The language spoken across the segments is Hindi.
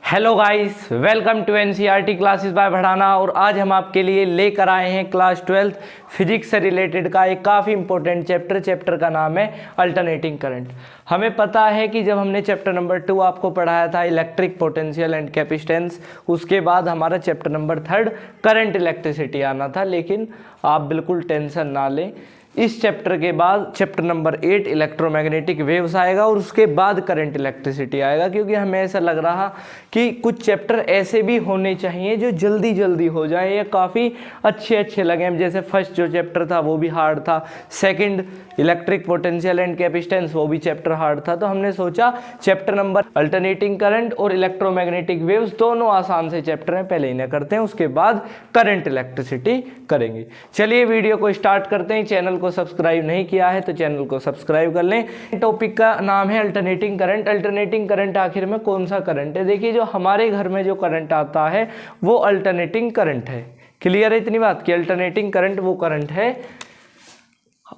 Hello guys, welcome to NCERT classes by Padhana. और आज हम आपके लिए लेकर आए हैं क्लास 12 फिजिक्स से रिलेटेड का एक काफ़ी इंपॉर्टेंट चैप्टर का नाम है अल्टरनेटिंग करंट। हमें पता है कि जब हमने चैप्टर नंबर 2 आपको पढ़ाया था इलेक्ट्रिक पोटेंशियल एंड कैपेसिटेंस, उसके बाद हमारा चैप्टर नंबर 3 करंट इलेक्ट्रिसिटी आना था। लेकिन आप बिल्कुल टेंशन ना लें, इस चैप्टर के बाद चैप्टर नंबर 8 इलेक्ट्रोमैग्नेटिक वेव्स आएगा और उसके बाद करंट इलेक्ट्रिसिटी आएगा, क्योंकि हमें ऐसा लग रहा कि कुछ चैप्टर ऐसे भी होने चाहिए जो जल्दी जल्दी हो जाए या काफ़ी अच्छे लगें। जैसे फर्स्ट जो चैप्टर था वो भी हार्ड था, second electric potential and capacitance वो भी चैप्टर हार्ड था। तो हमने सोचा चैप्टर नंबर अल्टरनेटिंग करंट और इलेक्ट्रोमैग्नेटिक वेव्स दोनों आसान से चैप्टर हैं, पहले इन्हें करते हैं, उसके बाद करंट इलेक्ट्रिसिटी करेंगे। चलिए वीडियो को स्टार्ट करते हैं। चैनल को सब्सक्राइब नहीं किया है तो चैनल को सब्सक्राइब कर लें। टॉपिक का नाम है अल्टरनेटिंग करंट। अल्टरनेटिंग करंट आखिर में कौन सा करंट है? देखिए, जो हमारे घर में जो करंट आता है वो अल्टरनेटिंग करंट है। क्लियर है इतनी बात कि अल्टरनेटिंग करंट वो करंट है,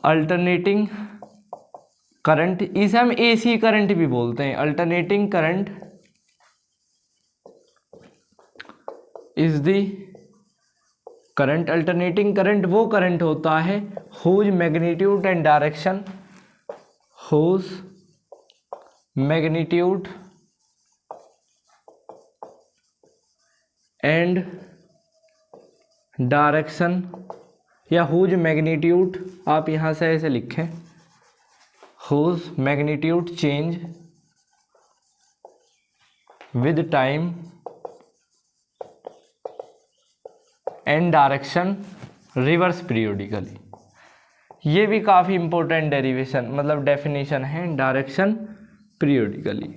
अल्टरनेटिंग करंट। इसे हम एसी करंट भी बोलते हैं। Alternating current is the current. Alternating current वो करंट होता है whose magnitude and direction, whose magnitude and direction, या हुज मैग्नीट्यूड आप यहां से ऐसे लिखें, whose magnitude change with time and direction reverse periodically. ये भी काफ़ी इंपॉर्टेंट डेरिवेशन मतलब डेफिनेशन है, डायरेक्शन पीरियोडिकली।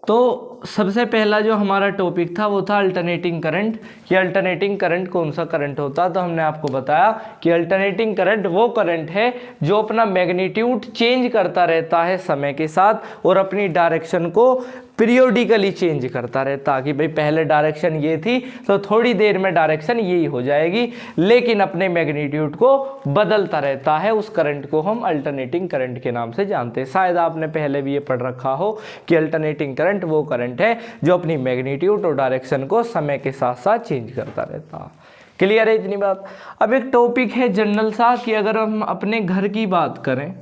तो सबसे पहला जो हमारा टॉपिक था वो था अल्टरनेटिंग करंट। कि अल्टरनेटिंग करंट कौन सा करंट होता, तो हमने आपको बताया कि अल्टरनेटिंग करंट वो करंट है जो अपना मैग्नीट्यूड चेंज करता रहता है समय के साथ और अपनी डायरेक्शन को पीरियोडिकली चेंज करता रहता, कि भाई पहले डायरेक्शन ये थी तो थोड़ी देर में डायरेक्शन यही हो जाएगी, लेकिन अपने मैग्नीट्यूड को बदलता रहता है। उस करंट को हम अल्टरनेटिंग करंट के नाम से जानते हैं। शायद आपने पहले भी ये पढ़ रखा हो कि अल्टरनेटिंग करंट वो करंट है जो अपनी मैग्नीट्यूड और डायरेक्शन को समय के साथ साथ चेंज करता रहता है। क्लियर है इतनी बात? अब एक टॉपिक है जनरल सा कि अगर हम अपने घर की बात करें,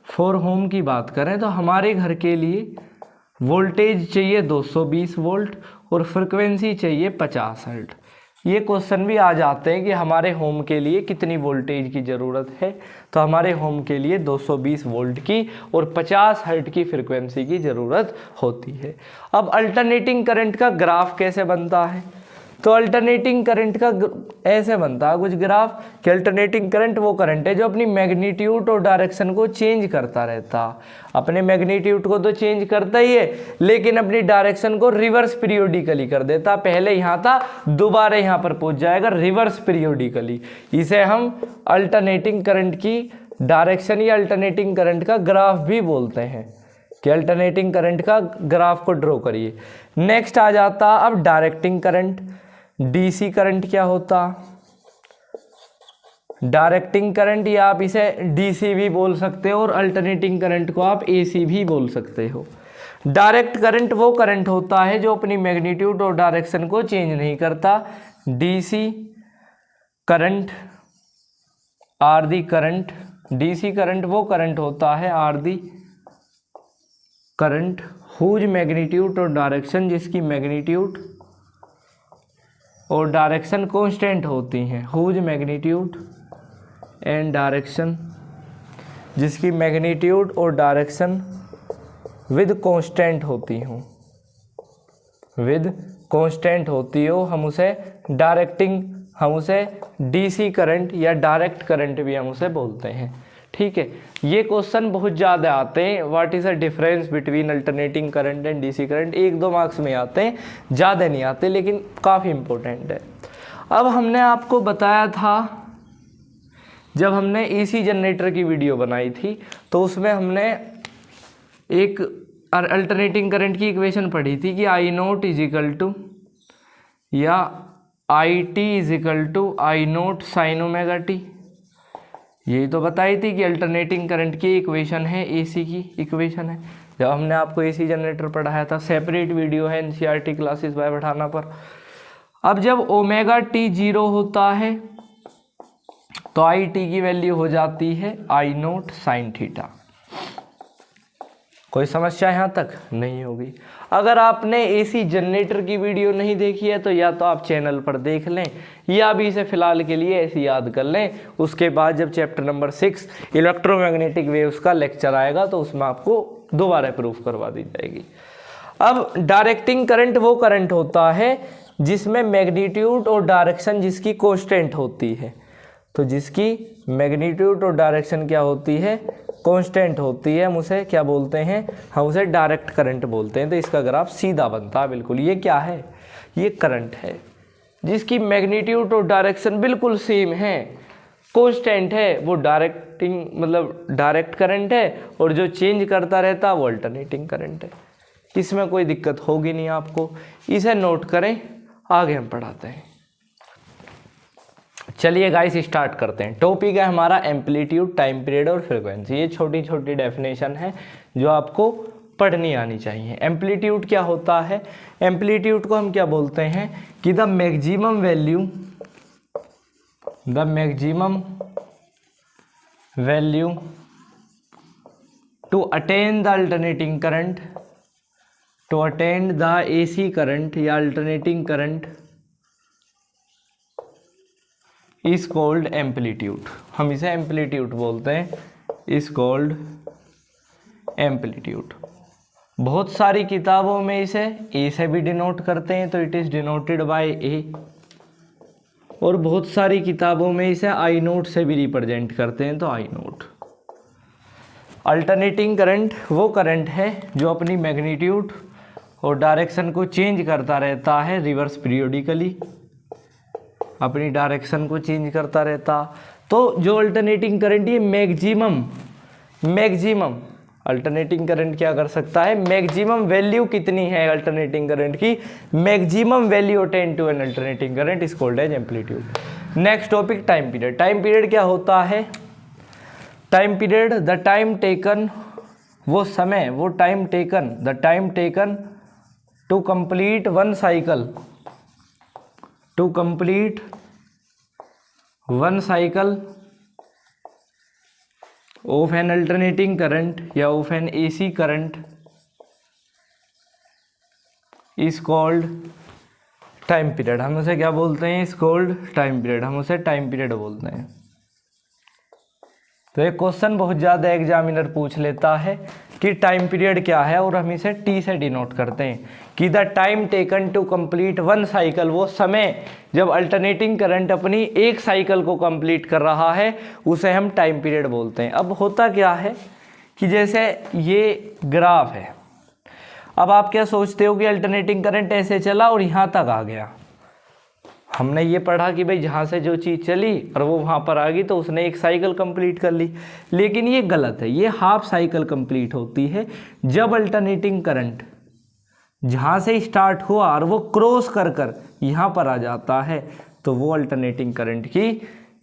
फॉर होम की बात करें, तो हमारे घर के लिए वोल्टेज चाहिए 220 वोल्ट और फ्रिक्वेंसी चाहिए 50 हर्ट्ज। ये क्वेश्चन भी आ जाते हैं कि हमारे होम के लिए कितनी वोल्टेज की ज़रूरत है, तो हमारे होम के लिए 220 वोल्ट की और 50 हर्ट्ज की फ्रिक्वेंसी की ज़रूरत होती है। अब अल्टरनेटिंग करंट का ग्राफ कैसे बनता है? तो अल्टरनेटिंग करंट का ऐसे बनता है कुछ ग्राफ कि अल्टरनेटिंग करंट वो करंट है जो अपनी मैग्नीट्यूड और डायरेक्शन को चेंज करता रहता। अपने मैग्नीट्यूड को तो चेंज करता ही है, लेकिन अपनी डायरेक्शन को रिवर्स पीरियोडिकली कर देता। पहले यहाँ था, दोबारा यहाँ पर पहुँच जाएगा रिवर्स पीरियोडिकली। इसे हम अल्टरनेटिंग करंट की डायरेक्शन या अल्टरनेटिंग करंट का ग्राफ भी बोलते हैं। कि अल्टरनेटिंग करंट का ग्राफ को ड्रॉ करिए। नेक्स्ट आ जाता अब डायरेक्टिंग करंट। डीसी करंट क्या होता? डायरेक्टिंग करंट, या आप इसे डीसी भी बोल सकते हो और अल्टरनेटिंग करंट को आप एसी भी बोल सकते हो। डायरेक्ट करंट वो करंट होता है जो अपनी मैग्नीट्यूड और डायरेक्शन को चेंज नहीं करता। DC current are the current, DC current वो करंट होता है are the current whose magnitude और डायरेक्शन, जिसकी मैग्नीट्यूड और डायरेक्शन कांस्टेंट होती हैं। हुज मैग्नीट्यूड एंड डायरेक्शन, जिसकी मैग्नीट्यूड और डायरेक्शन विद कांस्टेंट होती हो, विद कांस्टेंट होती हो, हम उसे डायरेक्टिंग, हम उसे डीसी करंट या डायरेक्ट करंट भी हम उसे बोलते हैं। ठीक है, ये क्वेश्चन बहुत ज़्यादा आते हैं। What is the difference between alternating current and DC current? 1-2 marks में आते हैं, ज़्यादा नहीं आते, लेकिन काफ़ी इंपॉर्टेंट है। अब हमने आपको बताया था, जब हमने एसी जनरेटर की वीडियो बनाई थी तो उसमें हमने एक अल्टरनेटिंग करंट की इक्वेशन पढ़ी थी कि I naught is equal to, या I T is equal to I naught sine omega T. यही तो बताई थी कि अल्टरनेटिंग करंट की इक्वेशन है, एसी की इक्वेशन है। जब हमने आपको एसी जनरेटर पढ़ाया था, सेपरेट वीडियो है एनसीईआरटी क्लासेस बाय पढ़ाना पर। अब जब ओमेगा टी 0 होता है तो आई टी की वैल्यू हो जाती है आई नोट साइन थीटा। कोई समस्या यहाँ तक नहीं होगी। अगर आपने एसी जनरेटर की वीडियो नहीं देखी है तो या तो आप चैनल पर देख लें या अभी इसे फिलहाल के लिए ऐसे याद कर लें। उसके बाद जब चैप्टर नंबर 6 इलेक्ट्रोमैग्नेटिक वेव्स का लेक्चर आएगा तो उसमें आपको दोबारा प्रूफ करवा दी जाएगी। अब डायरेक्टिंग करंट वो करंट होता है जिसमें मैग्नीट्यूड और डायरेक्शन जिसकी कांस्टेंट होती है। तो जिसकी मैग्नीट्यूड और डायरेक्शन क्या होती है, कांस्टेंट होती है, हम उसे क्या बोलते हैं, हम उसे डायरेक्ट करंट बोलते हैं। तो इसका ग्राफ सीधा बनता है बिल्कुल। ये क्या है, ये करंट है जिसकी मैग्नीट्यूड और डायरेक्शन बिल्कुल सेम है, कांस्टेंट है, वो डायरेक्टिंग मतलब डायरेक्ट करंट है, और जो चेंज करता रहता है वो अल्टरनेटिंग करंट है। इसमें कोई दिक्कत होगी नहीं आपको, इसे नोट करें, आगे हम पढ़ाते हैं। चलिए गाइस स्टार्ट करते हैं। टॉपिक है हमारा एम्पलीट्यूड, टाइम पीरियड और फ्रीक्वेंसी। ये छोटी छोटी डेफिनेशन है जो आपको पढ़नी आनी चाहिए। एम्पलीट्यूड क्या होता है, एम्पलीट्यूड को हम क्या बोलते हैं कि the maximum value to attain the alternating current, to attain the AC current या alternating current is called amplitude. हम इसे एम्पलीट्यूड बोलते हैं, इज कॉल्ड एम्पलीट्यूड। बहुत सारी किताबों में इसे ए से भी डिनोट करते हैं, तो इट इज डिनोटेड बाय ए, और बहुत सारी किताबों में इसे आई नोट से भी रिप्रेजेंट करते हैं, तो आई नोट। अल्टरनेटिंग करंट वो करंट है जो अपनी मैग्नीट्यूड और डायरेक्शन को चेंज करता रहता है रिवर्स पीरियोडिकली, अपनी डायरेक्शन को चेंज करता रहता। तो जो अल्टरनेटिंग करंट ये मैक्सिमम अल्टरनेटिंग करंट क्या कर सकता है, मैक्सिमम वैल्यू कितनी है अल्टरनेटिंग करंट की, maximum value attain to an alternating current is called as amplitude. Next topic time period. Time period क्या होता है, time period the time taken, वो समय, वो time taken, the time taken to complete one cycle, to complete one cycle of an alternating current या of an AC current is called time period. हम उसे क्या बोलते हैं, इज कॉल्ड टाइम पीरियड, हम उसे टाइम पीरियड बोलते हैं। तो एक क्वेश्चन बहुत ज़्यादा एग्जामिनर पूछ लेता है कि टाइम पीरियड क्या है, और हम इसे टी से डिनोट करते हैं कि the time taken to complete one cycle, वो समय जब अल्टरनेटिंग करंट अपनी एक साइकिल को कंप्लीट कर रहा है उसे हम टाइम पीरियड बोलते हैं। अब होता क्या है कि जैसे ये ग्राफ है, अब आप क्या सोचते हो कि अल्टरनेटिंग करंट ऐसे चला और यहाँ तक आ गया। हमने ये पढ़ा कि भाई जहाँ से जो चीज़ चली और वो वहाँ पर आ गई तो उसने एक साइकिल कंप्लीट कर ली, लेकिन ये गलत है। ये हाफ साइकिल कंप्लीट होती है जब अल्टरनेटिंग करंट जहाँ से स्टार्ट हुआ और वो क्रॉस कर कर यहाँ पर आ जाता है, तो वो अल्टरनेटिंग करंट की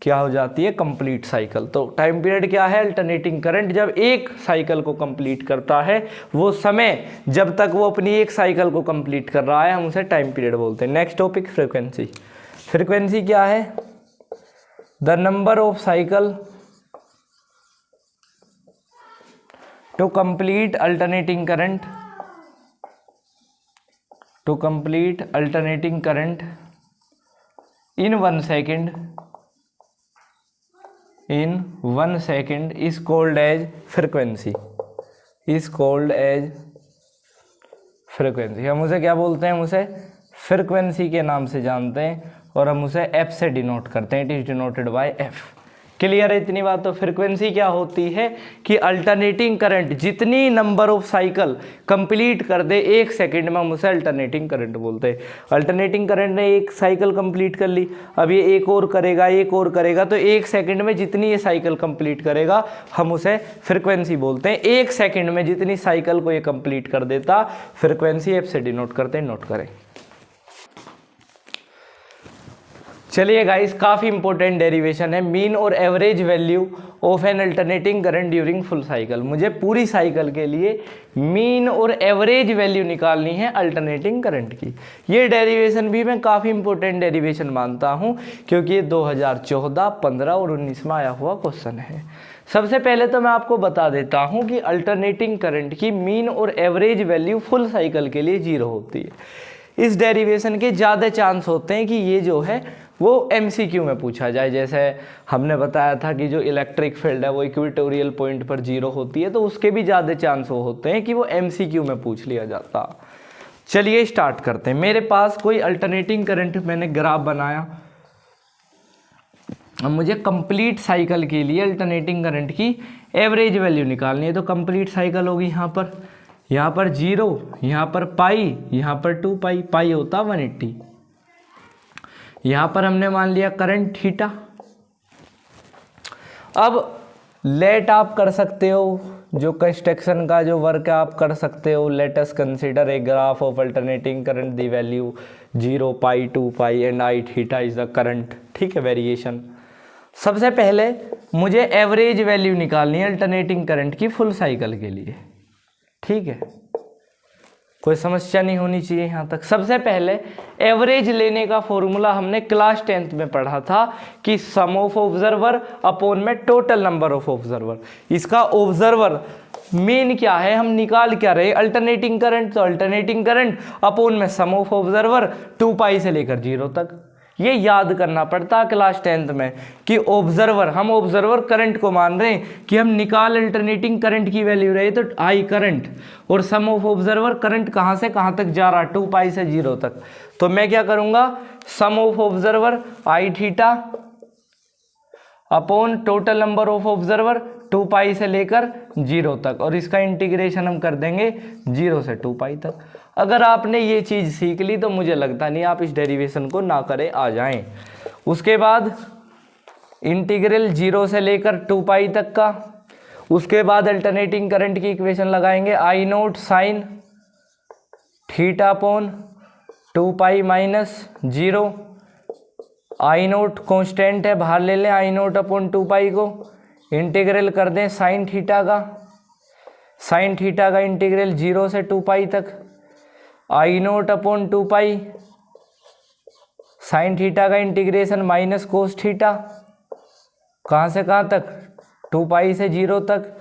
क्या हो जाती है, कंप्लीट साइकिल। तो टाइम पीरियड क्या है, अल्टरनेटिंग करंट जब एक साइकिल को कंप्लीट करता है, वो समय जब तक वो अपनी एक साइकिल को कंप्लीट कर रहा है, हम उसे टाइम पीरियड बोलते हैं। Next topic frequency. फ्रीक्वेंसी क्या है, the number of cycle to complete alternating current, to complete alternating current in 1 second, in 1 second is called as frequency, is called as frequency। हम उसे क्या बोलते हैं, हम उसे फ्रीक्वेंसी के नाम से जानते हैं और हम उसे f से डिनोट करते हैं, it is denoted by f। Clear है इतनी बात। तो फ्रीक्वेंसी क्या होती है कि अल्टरनेटिंग करंट जितनी नंबर ऑफ साइकिल कंप्लीट कर दे एक सेकंड में, हम उसे अल्टरनेटिंग करंट बोलते हैं। अल्टरनेटिंग करंट ने एक साइकिल कंप्लीट कर ली, अब ये एक और करेगा, एक और करेगा, तो एक सेकंड में जितनी ये साइकिल कंप्लीट करेगा हम उसे फ्रीक्वेंसी बोलते हैं। एक सेकंड में जितनी साइकिल को ये कंप्लीट कर देता, फ्रीक्वेंसी एफ से डिनोट करते हैं, नोट करें। चलिए गाइस, काफ़ी इंपॉर्टेंट डेरिवेशन है, मीन और average value of an alternating current during full cycle. मुझे पूरी साइकिल के लिए मीन और एवरेज वैल्यू निकालनी है अल्टरनेटिंग करंट की। ये डेरिवेशन भी मैं काफ़ी इंपॉर्टेंट डेरिवेशन मानता हूँ, क्योंकि ये 2014, 15 और 19 में आया हुआ क्वेश्चन है। सबसे पहले तो मैं आपको बता देता हूँ कि अल्टरनेटिंग करंट की मीन और एवरेज वैल्यू फुल साइकिल के लिए 0 होती है। इस डेरिवेशन के ज़्यादा चांस होते हैं कि ये जो है वो MCQ में पूछा जाए। जैसे हमने बताया था कि जो इलेक्ट्रिक फील्ड है वो इक्वेटोरियल पॉइंट पर 0 होती है, तो उसके भी ज़्यादा चांस होते हैं कि वो MCQ में पूछ लिया जाता। चलिए स्टार्ट करते हैं। मेरे पास कोई अल्टरनेटिंग करंट, मैंने ग्राफ बनाया। अब मुझे कंप्लीट साइकिल के लिए अल्टरनेटिंग करंट की एवरेज वैल्यू निकालनी है। तो कंप्लीट साइकिल होगी यहाँ पर 0, यहाँ पर पाई, यहाँ पर 2 पाई, पाई होता 180। यहाँ पर हमने मान लिया करंट थीटा। अब लेट आप कर सकते हो, जो कंस्ट्रक्शन का जो वर्क है आप कर सकते हो। Late us consider a graph of alternating current, the value 0 pi 2 pi and I theta is the current. ठीक है, वेरिएशन। सबसे पहले मुझे एवरेज वैल्यू निकालनी है अल्टरनेटिंग करंट की फुल साइकिल के लिए। ठीक है, कोई समस्या नहीं होनी चाहिए यहाँ तक। सबसे पहले एवरेज लेने का फॉर्मूला हमने क्लास 10th में पढ़ा था कि सम ऑफ ऑब्जर्वर अपॉन में टोटल नंबर ऑफ ऑब्जर्वर। इसका ऑब्जर्वर मीन क्या है, हम निकाल क्या रहे, अल्टरनेटिंग करंट। तो अल्टरनेटिंग करंट अपॉन में सम ऑफ ऑब्जर्वर 2 पाई से लेकर 0 तक। ये याद करना पड़ता क्लास 10th में कि ऑब्जर्वर, हम ऑब्जर्वर करंट को मान रहे हैं कि हम निकाल अल्टरनेटिंग करंट की वैल्यू रहे तो आई करंट, और सम ऑफ ऑब्जर्वर करंट कहाँ से कहाँ तक जा रहा, 2 पाई से 0 तक। तो मैं क्या करूँगा, sum of observer I theta upon total number of observer 2 pi से लेकर 0 तक, और इसका इंटीग्रेशन हम कर देंगे 0 से 2 पाई तक। अगर आपने ये चीज़ सीख ली तो मुझे लगता नहीं आप इस डेरिवेशन को ना करें, आ जाएं। उसके बाद इंटीग्रल 0 से लेकर 2 पाई तक का। उसके बाद अल्टरनेटिंग करंट की इक्वेशन लगाएंगे, I naught sine theta upon 2 pi minus 0। I naught constant है, बाहर ले लें आई नोट अपॉन 2 पाई को। इंटीग्रल कर दें साइन थीटा का, साइन थीटा का इंटीग्रल 0 से 2 पाई तक। आई नोट अपॉन 2 पाई, साइन थीटा का इंटीग्रेशन माइनस कोस थीटा, कहाँ से कहाँ तक, 2 पाई से 0 तक।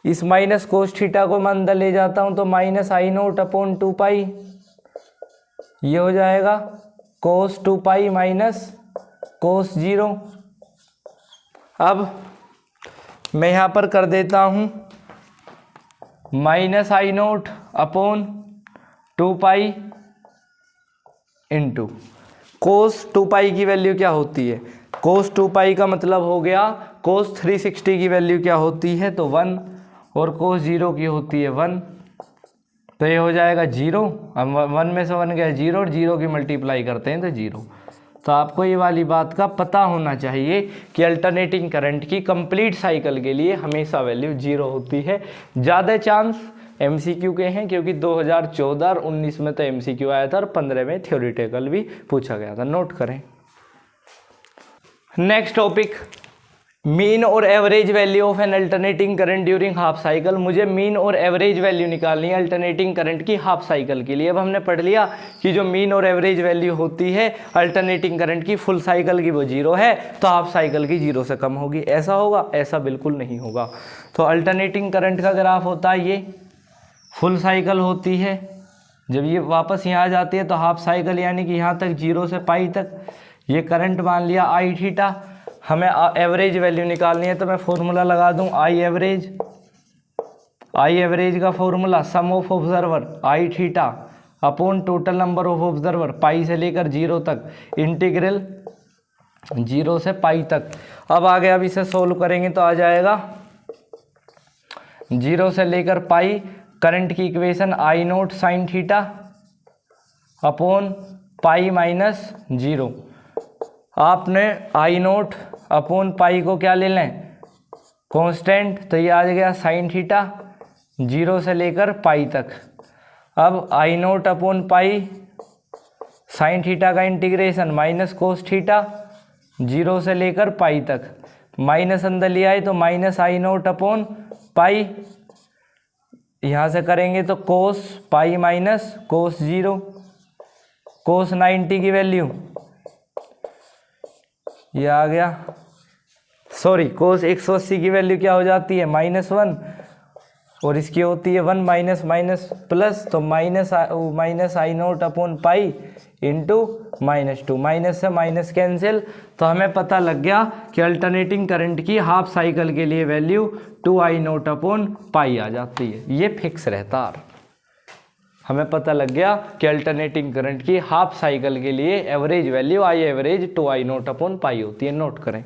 इस माइनस कोस थीटा को मैं अंदर ले जाता हूँ तो माइनस आई नोट अपॉन 2 पाई, ये हो जाएगा कोस 2 पाई माइनस कोस 0। अब मैं यहाँ पर कर देता हूँ minus I naught upon 2 pi into cos 2 pi की वैल्यू क्या होती है, कोस 2 पाई का मतलब हो गया कोस 360 की वैल्यू क्या होती है, तो 1, और कोस 0 की होती है 1, तो ये हो जाएगा 0। हम 1 में से 1 गया 0, और 0 की मल्टीप्लाई करते हैं तो 0। तो आपको ये वाली बात का पता होना चाहिए कि अल्टरनेटिंग करंट की कंप्लीट साइकिल के लिए हमेशा वैल्यू 0 होती है। ज़्यादा चांस MCQ के हैं, क्योंकि 2014 और 19 में तो MCQ आया था और 15 में थ्योरेटिकल भी पूछा गया था, नोट करें। नेक्स्ट टॉपिक, मीन और average value of an alternating current during half cycle. मुझे मीन और एवरेज वैल्यू निकालनी है अल्टरनेटिंग करंट की हाफ साइकिल के लिए। अब हमने पढ़ लिया कि जो मीन और एवरेज वैल्यू होती है अल्टरनेटिंग करंट की फुल साइकिल की वो 0 है, तो हाफ साइकिल की 0 से कम होगी। ऐसा होगा? ऐसा बिल्कुल नहीं होगा। तो अल्टरनेटिंग करंट का ग्राफ होता है ये, फुल साइकिल होती है, जब ये वापस यहाँ आ जाती है तो हाफ साइकिल, यानी कि यहाँ तक 0 से पाई तक। ये करंट मान लिया आई थीटा, हमें एवरेज वैल्यू निकालनी है तो मैं फॉर्मूला लगा दूं आई एवरेज। आई एवरेज का formula sum of observer I theta upon total number of observer pi से लेकर 0 तक, इंटीग्रल 0 से पाई तक। अब आगे अब इसे सोल्व करेंगे तो आ जाएगा 0 से लेकर पाई, करंट की equation I naught sine theta upon pi minus 0। आपने आई नोट अपॉन पाई को क्या ले लें, कांस्टेंट, तो ये आ गया साइन थीटा 0 से लेकर पाई तक। अब I naught upon pi sine theta का integration minus cos theta zero से लेकर पाई तक, माइनस अंदर ले आए तो minus I naught upon pi, यहाँ से करेंगे तो कोस पाई माइनस कोस जीरो, कोस 90 की वैल्यू ये आ गया, सॉरी कोस 180 की वैल्यू क्या हो जाती है -1, और इसकी होती है 1 माइनस माइनस प्लस, तो minus I naught upon pi into -2, minus से माइनस कैंसिल, तो हमें पता लग गया कि अल्टरनेटिंग करंट की हाफ साइकिल के लिए value 2 I naught upon pi आ जाती है। ये फिक्स रहता है, हमें पता लग गया कि अल्टरनेटिंग करंट की हाफ साइकिल के लिए average value I average 2 I naught upon pi होती है, नोट करें।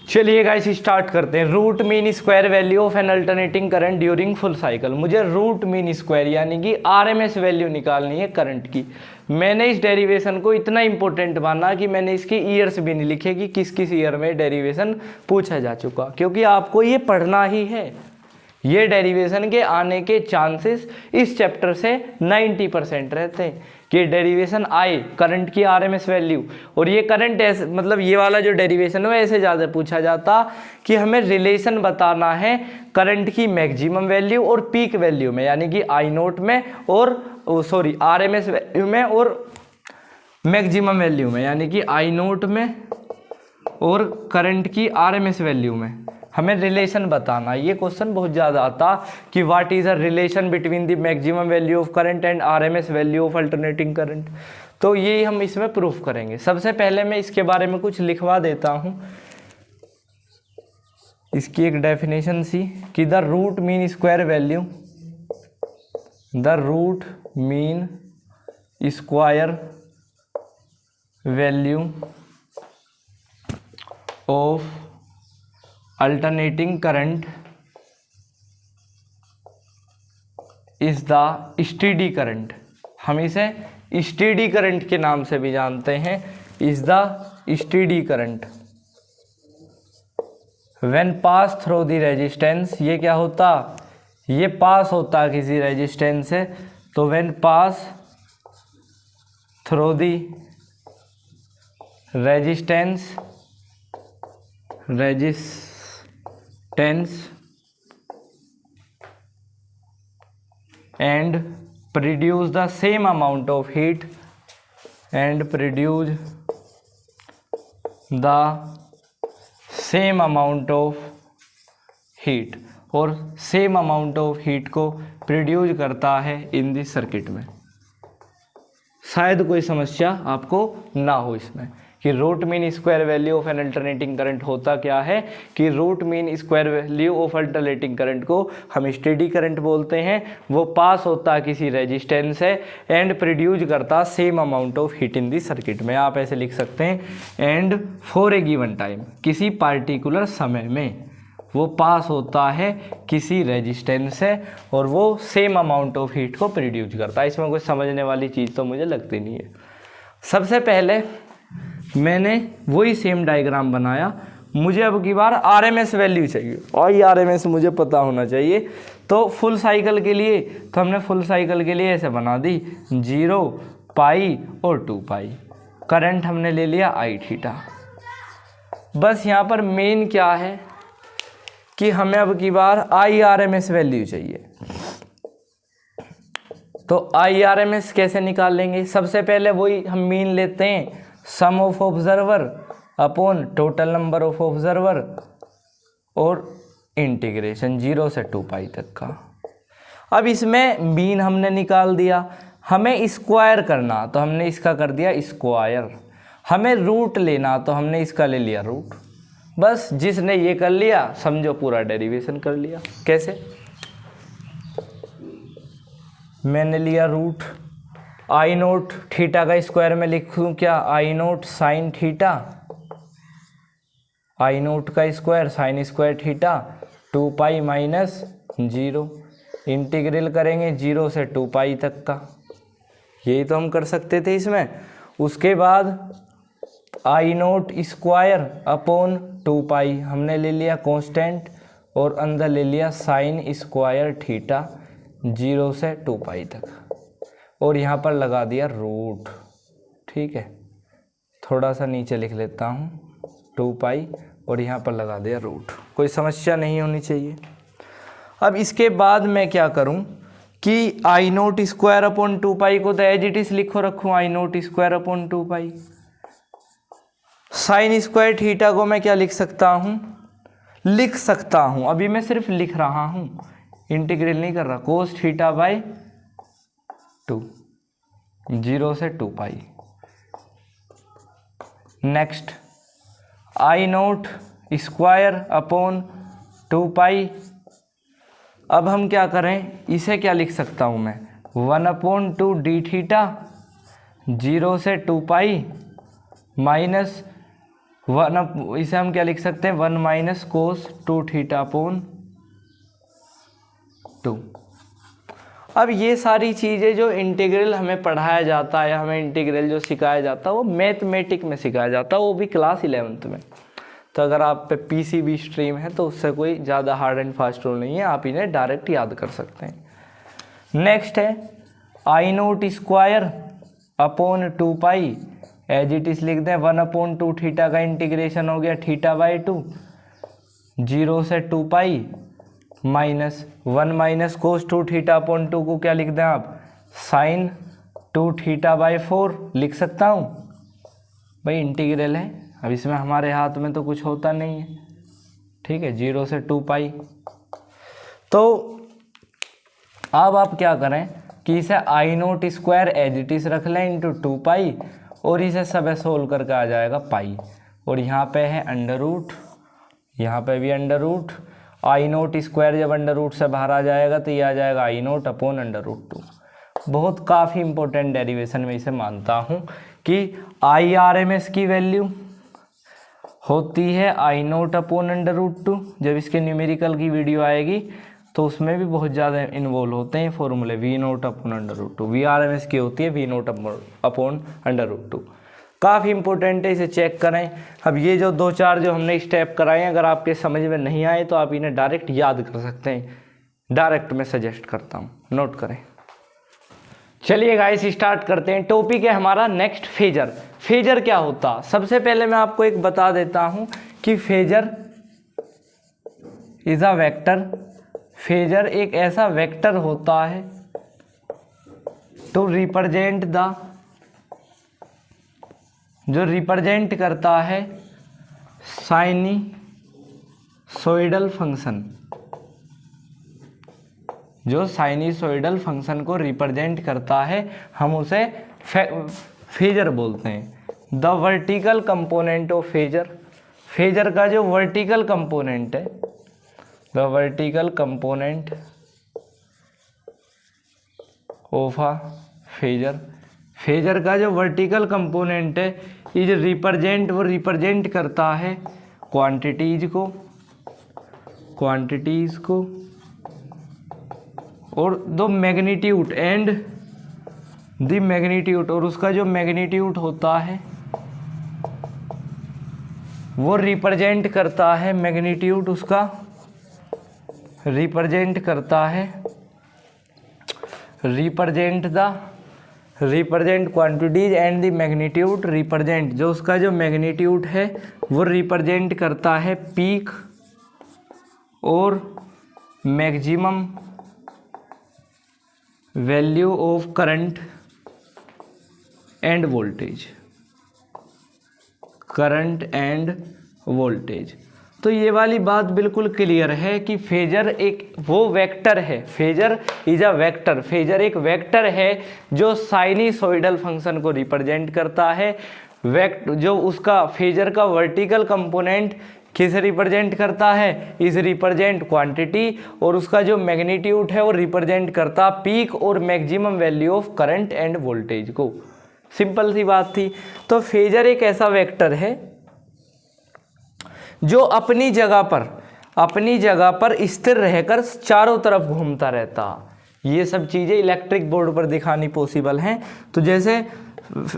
चलिए गाइस स्टार्ट करते हैं। Root mean square value of an alternating current during full cycle. मुझे रूट मीन स्क्वायर यानी कि आरएमएस वैल्यू निकालनी है करंट की। मैंने इस डेरिवेशन को इतना इंपॉर्टेंट माना कि मैंने इसके ईयर्स भी नहीं लिखे कि किस किस ईयर में डेरिवेशन पूछा जा चुका, क्योंकि आपको ये पढ़ना ही है। ये डेरिवेशन के आने के चांसेस इस चैप्टर से 90% रहते हैं कि डेरिवेशन आए करंट की आरएमएस वैल्यू। और ये करंट ऐसे मतलब ये वाला जो डेरिवेशन है ऐसे ज़्यादा पूछा जाता कि हमें रिलेशन बताना है करंट की मैक्सिमम वैल्यू और पीक वैल्यू में, यानी कि आई नोट में और सॉरी आरएमएस वैल्यू में और मैक्सिमम वैल्यू में, यानी कि आई नोट में और करंट की आरएमएस वैल्यू में हमें रिलेशन बताना। ये क्वेश्चन बहुत ज़्यादा आता कि what is a relation between the maximum value of current and RMS value of alternating current. तो ये हम इसमें प्रूफ करेंगे। सबसे पहले मैं इसके बारे में कुछ लिखवा देता हूँ, इसकी एक डेफिनेशन सी कि the root mean square value, the root mean square value of alternating current is the steady current। हम इसे steady current के नाम से भी जानते हैं, is the steady current when pass through the resistance। ये क्या होता, ये पास होता किसी रेजिस्टेंस से, तो when pass through the resistance and produce the same amount of heat and produce the same amount of heat, और सेम अमाउंट ऑफ हीट को प्रोड्यूस करता है इन दिस सर्किट में। शायद कोई समस्या आपको ना हो इसमें कि root mean square value of an alternating current होता क्या है, कि root mean square value of alternating current को हम स्टेडी करंट बोलते हैं। वो पास होता किसी रेजिस्टेंस से एंड प्रोड्यूस करता same amount of heat in the circuit में। आप ऐसे लिख सकते हैं, and for a given time, किसी पार्टिकुलर समय में वो पास होता है किसी रेजिस्टेंस से और वो सेम अमाउंट ऑफ हीट को प्रोड्यूस करता है। इसमें कोई समझने वाली चीज़ तो मुझे लगती नहीं है। सबसे पहले मैंने वही सेम डायग्राम बनाया। मुझे अब की बार आरएमएस वैल्यू चाहिए और ये आरएमएस मुझे पता होना चाहिए। तो फुल साइकिल के लिए तो हमने फुल साइकिल के लिए ऐसे बना दी 0 पाई और 2 पाई। करंट हमने ले लिया आई थीटा। बस यहाँ पर मेन क्या है कि हमें अब की बार आई आरएमएस वैल्यू चाहिए। तो आई आरएमएस कैसे निकाल लेंगे, सबसे पहले वही हम मीन लेते हैं, sum of observer upon total number of observer और इंटीग्रेशन 0 से 2 पाई तक का। अब इसमें मीन हमने निकाल दिया, हमें स्क्वायर करना तो हमने इसका कर दिया स्क्वायर, हमें रूट लेना तो हमने इसका ले लिया रूट। बस जिसने ये कर लिया समझो पूरा डेरिवेशन कर लिया। कैसे, मैंने लिया रूट, आई नोट थीटा का स्क्वायर में लिखूँ क्या, आई नोट साइन थीटा, आई नोट का square sine square theta 2 pi minus 0, integral करेंगे 0 से 2 पाई तक का। यही तो हम कर सकते थे इसमें। उसके बाद आई नोट स्क्वायर अपॉन 2 पाई हमने ले लिया कांस्टेंट और अंदर ले लिया साइन स्क्वायर थीटा 0 से 2 पाई तक और यहाँ पर लगा दिया रूट। ठीक है, थोड़ा सा नीचे लिख लेता हूँ 2 पाई और यहाँ पर लगा दिया रूट, कोई समस्या नहीं होनी चाहिए। अब इसके बाद मैं क्या करूँ कि आई नोट स्क्वायर अपॉन 2 पाई को तो एज इट इज लिखो रखूँ आई नोट स्क्वायर अपॉन 2 पाई। साइन स्क्वायर थीटा को मैं क्या लिख सकता हूँ, अभी मैं सिर्फ लिख रहा हूँ, इंटीग्रेट नहीं कर रहा, कोस थीटा बाय 2, 0 से 2 पाई। Next I naught square upon 2 pi. अब हम क्या करें, इसे क्या लिख सकता हूँ मैं 1/2 डी थीटा 0 से 2 पाई माइनस 1, इसे हम क्या लिख सकते हैं 1 माइनस कोस 2 थीटा अपॉन 2। अब ये सारी चीज़ें जो इंटीग्रल हमें पढ़ाया जाता है या हमें इंटीग्रल जो सिखाया जाता है वो मैथमेटिक में सिखाया जाता है, वो भी क्लास 11th में। तो अगर आप पे पीसीबी स्ट्रीम है तो उससे कोई ज़्यादा हार्ड एंड फास्ट रूल नहीं है, आप इन्हें डायरेक्ट याद कर सकते हैं। नेक्स्ट है I naught square upon 2 pi, as it is लिख दें 1/2 थीटा का इंटीग्रेशन हो गया थीटा बाई 2, 0 से 2 pi minus 1 minus cos 2 theta upon 2 को क्या लिख दें आप साइन 2 थीटा बाई 4 लिख सकता हूँ। भाई इंटीग्रल है, अब इसमें हमारे हाथ में तो कुछ होता नहीं है, ठीक है, 0 से 2 पाई। तो अब आप क्या करें कि इसे I naught square as it is रख लें इंटू 2 पाई और इसे सब सोल्व करके आ जाएगा पाई, और यहाँ पे है अंडर रूट, यहाँ पे भी अंडर रूट। आई नोट स्क्वायर जब अंडर रूट से बाहर आ जाएगा तो ये आ जाएगा आई नोट अपॉन अंडर रूट 2। बहुत काफ़ी इंपॉर्टेंट डेरिवेशन में इसे मानता हूँ कि आई आर एम एस की वैल्यू होती है I naught upon under root 2। जब इसके न्यूमेरिकल की वीडियो आएगी तो उसमें भी बहुत ज़्यादा इन्वॉल्व होते हैं फॉर्मूले, V naught upon under root 2। V R M S की होती है V naught upon under root 2। काफ़ी इंपॉर्टेंट है, इसे चेक करें। अब ये जो 2-4 जो हमने स्टेप कराए हैं, अगर आपके समझ में नहीं आए तो आप इन्हें डायरेक्ट याद कर सकते हैं, डायरेक्ट मैं सजेस्ट करता हूँ, नोट करें। चलिए गाइस स्टार्ट करते हैं। टॉपिक है हमारा नेक्स्ट फेजर। फेजर क्या होता, सबसे पहले मैं आपको एक बता देता हूँ कि phasor is a vector. Phasor एक ऐसा वेक्टर होता है टू रिप्रेजेंट द, जो रिप्रेजेंट करता है साइनसोइडल फंक्शन, जो साइनसोइडल फंक्शन को रिप्रेजेंट करता है हम उसे फेजर बोलते हैं। The vertical component of phasor, phasor का जो वर्टिकल कंपोनेंट है, the vertical component of a phasor, phasor का जो वर्टिकल कंपोनेंट है इज रिप्रेजेंट, वो रिप्रेजेंट करता है क्वांटिटीज को और दो मैग्नीट्यूड एंड द मैग्नीट्यूड, और उसका जो मैग्नीट्यूड होता है वो रिप्रेजेंट करता है, मैग्नीट्यूड उसका रिप्रेजेंट करता है, represent quantities and the magnitude represent, जो उसका जो मैग्नीट्यूड है वो रिप्रेजेंट करता है पीक और maximum value of current end voltage, current end voltage. तो ये वाली बात बिल्कुल क्लियर है कि फेजर एक वो वेक्टर है, phasor is a vector, phasor एक वेक्टर है जो साइनसोइडल फंक्शन को रिप्रेजेंट करता है। जो उसका फेजर का वर्टिकल कंपोनेंट किसे रिप्रेजेंट करता है, इज रिप्रेजेंट क्वांटिटी, और उसका जो मैग्नीट्यूड है वो रिप्रेजेंट करता पीक और maximum value of current end voltage को। सिंपल सी बात थी। तो फेजर एक ऐसा वेक्टर है जो अपनी जगह पर स्थिर रहकर चारों तरफ घूमता रहता। ये सब चीज़ें इलेक्ट्रिक बोर्ड पर दिखानी पॉसिबल हैं। तो जैसे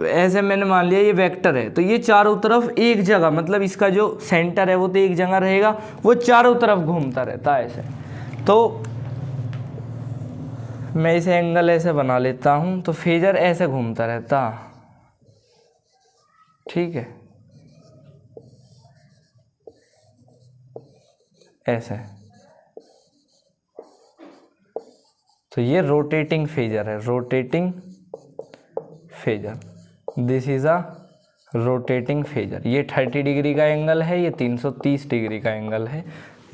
ऐसे मैंने मान लिया ये वेक्टर है, तो ये चारों तरफ एक जगह, मतलब इसका जो सेंटर है वो तो एक जगह रहेगा, वो चारों तरफ घूमता रहता है ऐसे। तो मैं इसे एंगल ऐसे बना लेता हूँ, तो फेजर ऐसे घूमता रहता, ठीक है, ऐसे। तो ये रोटेटिंग फेजर है, rotating phasor, this is a rotating phasor. ये 30 डिग्री का एंगल है, ये 330 डिग्री का एंगल है।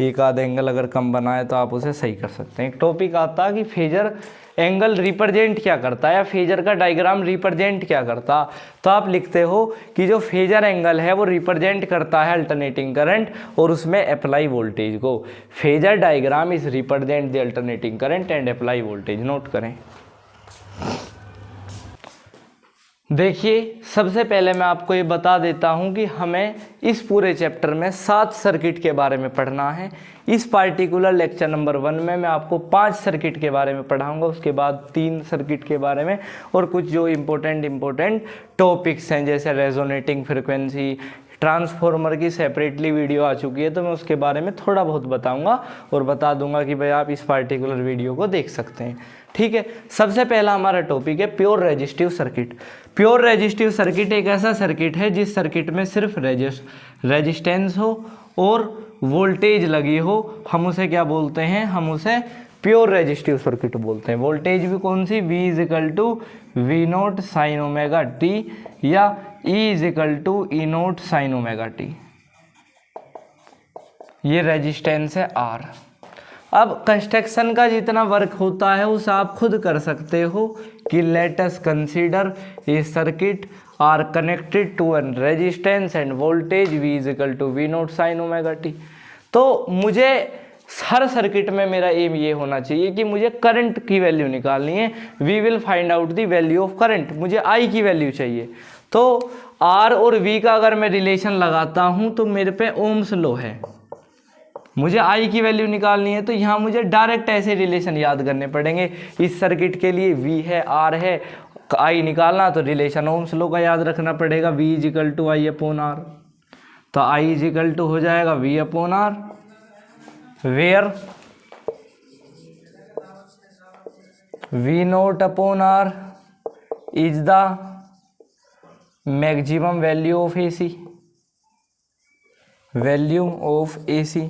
एक आधा एंगल अगर कम बनाए तो आप उसे सही कर सकते हैं। एक टॉपिक आता है कि फेजर एंगल रिप्रेजेंट क्या करता है या फेजर का डायग्राम रिप्रेजेंट क्या करता, तो आप लिखते हो कि जो फेजर एंगल है वो रिप्रेजेंट करता है अल्टरनेटिंग करंट और उसमें अप्लाई वोल्टेज को। Phasor diagram is represent the alternating current and apply voltage. Note करें। देखिए, सबसे पहले मैं आपको ये बता देता हूँ कि हमें इस पूरे चैप्टर में 7 सर्किट के बारे में पढ़ना है। इस पार्टिकुलर लेक्चर नंबर 1 में मैं आपको 5 सर्किट के बारे में पढ़ाऊंगा, उसके बाद 3 सर्किट के बारे में और कुछ जो इम्पोर्टेंट टॉपिक्स हैं जैसे रेजोनेटिंग फ्रिक्वेंसी, ट्रांसफॉर्मर की सेपरेटली वीडियो आ चुकी है तो मैं उसके बारे में थोड़ा बहुत बताऊंगा और बता दूंगा कि भाई आप इस पार्टिकुलर वीडियो को देख सकते हैं। ठीक है, सबसे पहला हमारा टॉपिक है pure resistive circuit. Pure resistive circuit एक ऐसा सर्किट है जिस सर्किट में सिर्फ रेजिस्टेंस हो और वोल्टेज लगी हो, हम उसे क्या बोलते हैं, हम उसे प्योर रेजिस्टिव सर्किट बोलते हैं। वोल्टेज भी कौन सी, V is equal to V naught sine omega T या E is equal to E naught sine omega T. ये रेजिस्टेंस है R। अब कंस्ट्रक्शन का जितना वर्क होता है उसे आप खुद कर सकते हो कि let us consider a circuit R connected to an resistance and voltage V is equal to V naught sine omega T. तो मुझे हर सर्किट में मेरा एम ये होना चाहिए कि मुझे करंट की वैल्यू निकालनी है। We will find out the value of current, मुझे I की वैल्यू चाहिए। तो R और V का अगर मैं रिलेशन लगाता हूँ तो मेरे पे ओम्स लॉ है, मुझे I की वैल्यू निकालनी है। तो यहाँ मुझे डायरेक्ट ऐसे रिलेशन याद करने पड़ेंगे। इस सर्किट के लिए V है, R है, I निकालना तो रिलेशन ओम्स लॉ का याद रखना पड़ेगा, V is equal to I upon R। तो I इजिकल टू हो जाएगा V upon R, where V naught upon R is the maximum value of AC, value of AC।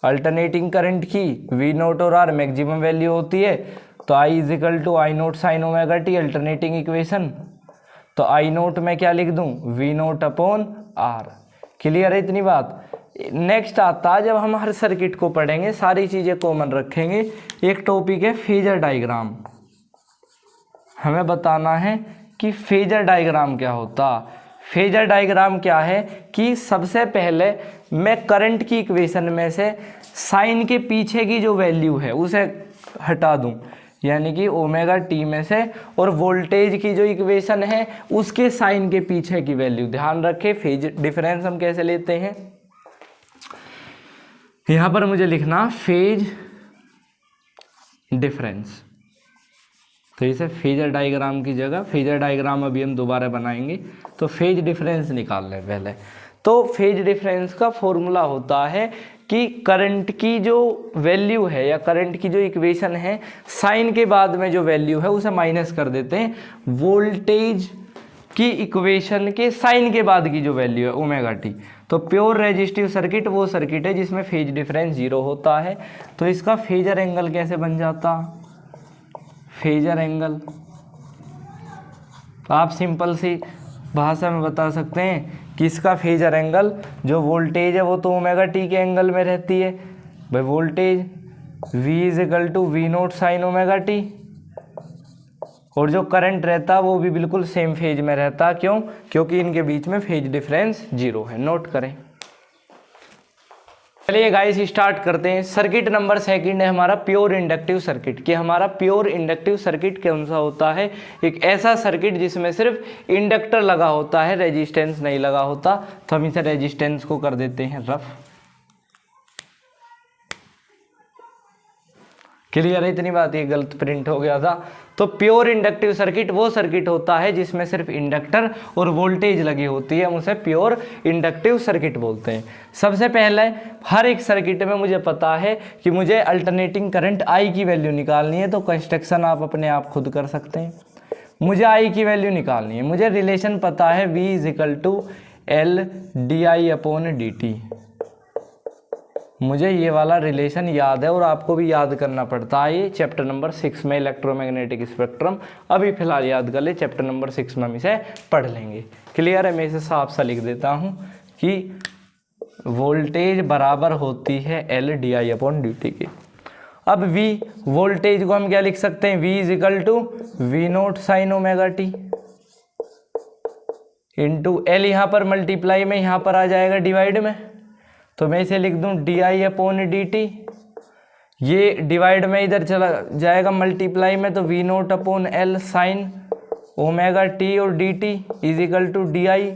Alternating current की V नोट और R मैक्सिमम वैल्यू होती है तो I is equal to I naught sine omega T, alternating equation. तो I नोट में क्या लिख दूं, V naught upon R। Clear है इतनी बात। नेक्स्ट आता है जब हम हर सर्किट को पढ़ेंगे सारी चीज़ें कॉमन रखेंगे। एक टॉपिक है फेजर डायग्राम। हमें बताना है कि फेजर डायग्राम क्या होता। फेजर डायग्राम क्या है कि सबसे पहले मैं करंट की इक्वेशन में से साइन के पीछे की जो वैल्यू है उसे हटा दूं, यानी कि ओमेगा टी में से, और वोल्टेज की जो इक्वेशन है उसके साइन के पीछे की वैल्यू। ध्यान रखें फेज डिफरेंस हम कैसे लेते हैं। यहाँ पर मुझे लिखना फेज डिफरेंस, तो इसे फेजर डायग्राम की जगह, फेजर डायग्राम अभी हम दोबारा बनाएंगे तो फेज डिफरेंस निकाल लें पहले। तो फेज डिफरेंस का फॉर्मूला होता है कि करंट की जो वैल्यू है या करंट की जो इक्वेशन है साइन के बाद में जो वैल्यू है उसे माइनस कर देते हैं वोल्टेज की इक्वेशन के साइन के बाद की जो वैल्यू है ओमेगा टी। तो प्योर रेजिस्टिव सर्किट वो सर्किट है जिसमें फेज डिफरेंस 0 होता है। तो इसका फेजर एंगल कैसे बन जाता, फेजर एंगल आप सिंपल सी भाषा में बता सकते हैं कि इसका फेजर एंगल, जो वोल्टेज है वो तो ओमेगा टी के एंगल में रहती है भाई, voltage V is equal to V naught sine omega T, और जो करंट रहता वो भी बिल्कुल सेम फेज में रहता। क्यों, क्योंकि इनके बीच में फेज डिफरेंस 0 है। नोट करें। चलिए गाइस स्टार्ट करते हैं। सर्किट नंबर 2 है हमारा प्योर इंडक्टिव सर्किट। कि हमारा प्योर इंडक्टिव सर्किट कौन सा होता है, एक ऐसा सर्किट जिसमें सिर्फ इंडक्टर लगा होता है, रेजिस्टेंस नहीं लगा होता। तो हम इसे रेजिस्टेंस को कर देते हैं रफ। क्लियर है इतनी बात, ये गलत प्रिंट हो गया था। तो प्योर इंडक्टिव सर्किट वो सर्किट होता है जिसमें सिर्फ इंडक्टर और वोल्टेज लगी होती है, हम उसे प्योर इंडक्टिव सर्किट बोलते हैं। सबसे पहले हर एक सर्किट में मुझे पता है कि मुझे अल्टरनेटिंग करंट I की वैल्यू निकालनी है, तो कंस्ट्रक्शन आप अपने आप खुद कर सकते हैं। मुझे आई की वैल्यू निकालनी है, मुझे रिलेशन पता है v is equal to L D I upon D T. मुझे ये वाला रिलेशन याद है और आपको भी याद करना पड़ता है। ये चैप्टर नंबर 6 में इलेक्ट्रोमैग्नेटिक स्पेक्ट्रम, अभी फिलहाल याद कर ले, चैप्टर नंबर 6 में हम इसे पढ़ लेंगे। क्लियर है? मैं इसे साफ सा लिख देता हूँ कि वोल्टेज बराबर होती है L D I upon D T के। अब v वोल्टेज को हम क्या लिख सकते हैं, v is equal to V naught sine omega T into L, यहाँ पर मल्टीप्लाई में यहाँ पर आ जाएगा डिवाइड में, तो मैं इसे लिख दूँ D I upon D T. ये डिवाइड में इधर चला जाएगा मल्टीप्लाई में, तो V naught upon L sine omega T और D T is equal to D I.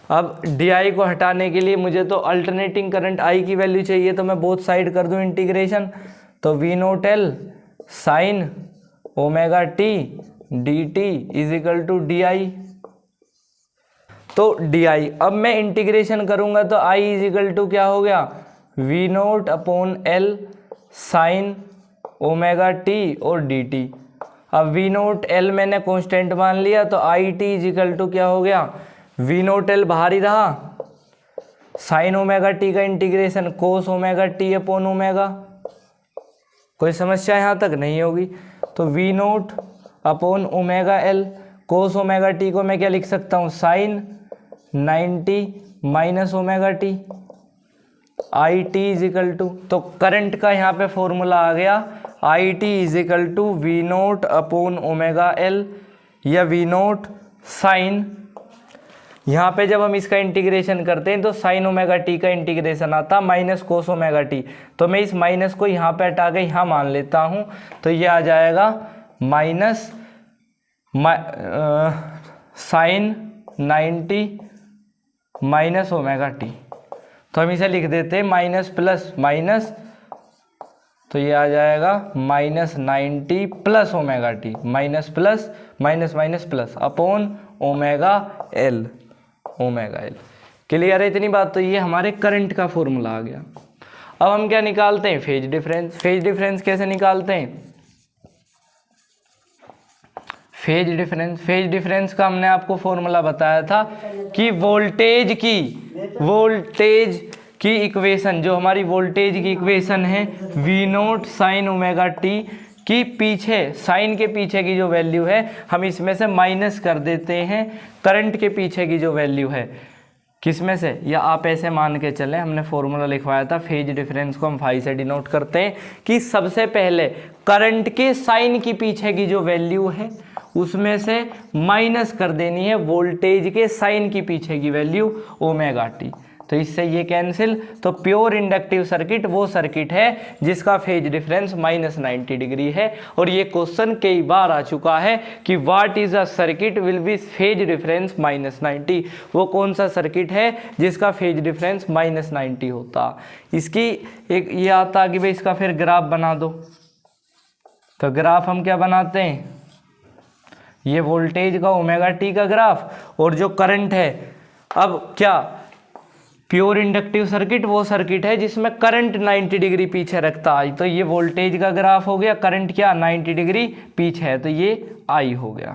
अब डी आई को हटाने के लिए मुझे तो अल्टरनेटिंग करंट आई की वैल्यू चाहिए, तो मैं बोथ साइड कर दूं इंटीग्रेशन, तो V naught L sine omega T D T is equal to D I. तो डी आई, अब मैं इंटीग्रेशन करूंगा तो आई इज इक्वल टू क्या हो गया, V naught upon L sine omega T और डी टी। अब वी नोट एल मैंने कांस्टेंट मान लिया, तो I T is equal to क्या हो गया, वी नोट एल बाहर ही रहा, साइन ओमेगा टी का integration cos omega T upon omega. कोई समस्या यहाँ तक नहीं होगी। तो V naught upon omega L, cos omega T को मैं क्या लिख सकता हूँ, sine 90 minus omega T, I T is equal to, तो करंट का यहाँ पे फॉर्मूला आ गया, I T is equal to V naught upon omega L या वी नोट साइन, यहाँ पे जब हम इसका इंटीग्रेशन करते हैं तो साइन ओमेगा टी का इंटीग्रेशन आता माइनस कोस ओमेगा टी, तो मैं इस माइनस को यहाँ पे हटा के यहाँ मान लेता हूँ, तो ये आ जाएगा minus sine 90 minus omega T. तो हम इसे लिख देते हैं माइनस प्लस माइनस, तो ये आ जाएगा minus 90 plus omega T, minus plus minus minus plus upon omega L, omega L. Clear है इतनी बात? तो ये हमारे करंट का फॉर्मूला आ गया। अब हम क्या निकालते हैं, फेज डिफरेंस। फेज डिफरेंस कैसे निकालते हैं, फेज डिफरेंस का हमने आपको फॉर्मूला बताया था कि वोल्टेज की इक्वेशन, जो हमारी वोल्टेज की इक्वेशन है V naught sine omega T की पीछे, साइन के पीछे की जो वैल्यू है हम इसमें से माइनस कर देते हैं करंट के पीछे की जो वैल्यू है, किस में से, या आप ऐसे मान के चलें, हमने फॉर्मूला लिखवाया था फेज डिफरेंस को हम फाई से डिनोट करते हैं कि सबसे पहले करंट के साइन की पीछे की जो वैल्यू है उसमें से माइनस कर देनी है वोल्टेज के साइन की पीछे की वैल्यू ओमेगा टी, तो इससे ये कैंसिल। तो प्योर इंडक्टिव सर्किट वो सर्किट है जिसका फेज डिफरेंस माइनस 90 डिग्री है। और ये क्वेश्चन कई बार आ चुका है कि what is a circuit will be phase difference minus 90, वो कौन सा सर्किट है जिसका फेज डिफरेंस माइनस 90 होता। इसकी एक ये आता कि भाई इसका फिर ग्राफ बना दो, तो ग्राफ हम क्या बनाते हैं, ये वोल्टेज का ओमेगा टी का ग्राफ और जो करंट है, अब क्या प्योर इंडक्टिव सर्किट वो सर्किट है जिसमें करंट 90 डिग्री पीछे रखता है, तो ये वोल्टेज का ग्राफ हो गया, करंट क्या 90 डिग्री पीछे है, तो ये आई हो गया।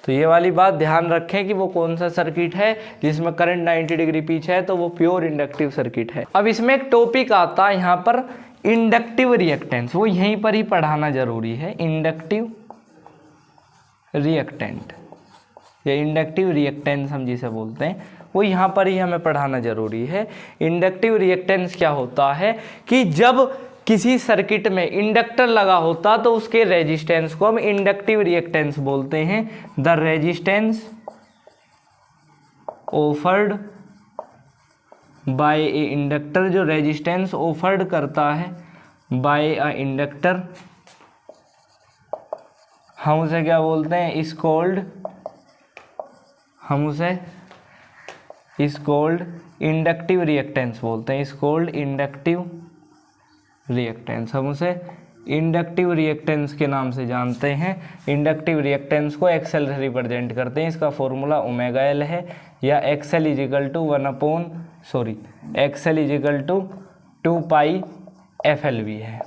तो ये वाली बात ध्यान रखें कि वो कौन सा सर्किट है जिसमें करंट 90 डिग्री पीछे है, तो वो प्योर इंडक्टिव सर्किट है। अब इसमें एक टॉपिक आता है यहाँ पर इंडक्टिव रिएक्टेंस, वो यहीं पर ही पढ़ाना जरूरी है। इंडक्टिव रिएक्टेंट या इंडक्टिव रिएक्टेंस हम जिसे बोलते हैं, वो यहाँ पर ही हमें पढ़ाना जरूरी है। इंडक्टिव रिएक्टेंस क्या होता है कि जब किसी सर्किट में इंडक्टर लगा होता तो उसके रेजिस्टेंस को हम इंडक्टिव रिएक्टेंस बोलते हैं। The resistance offered bye A inductor, जो रेजिस्टेंस ऑफर्ड करता है बाय अ इंडक्टर, हम उसे क्या बोलते हैं, इज कॉल्ड, हम उसे इज कॉल्ड इंडक्टिव रिएक्टेंस बोलते हैं। इज कॉल्ड इंडक्टिव रिएक्टेंस, हम उसे इंडक्टिव रिएक्टेंस के नाम से जानते हैं। इंडक्टिव रिएक्टेंस को एक्सएल से रिप्रेजेंट करते हैं, इसका फॉर्मूला ओमेगा एल है, या XL is equal to 2 pi F L वी है।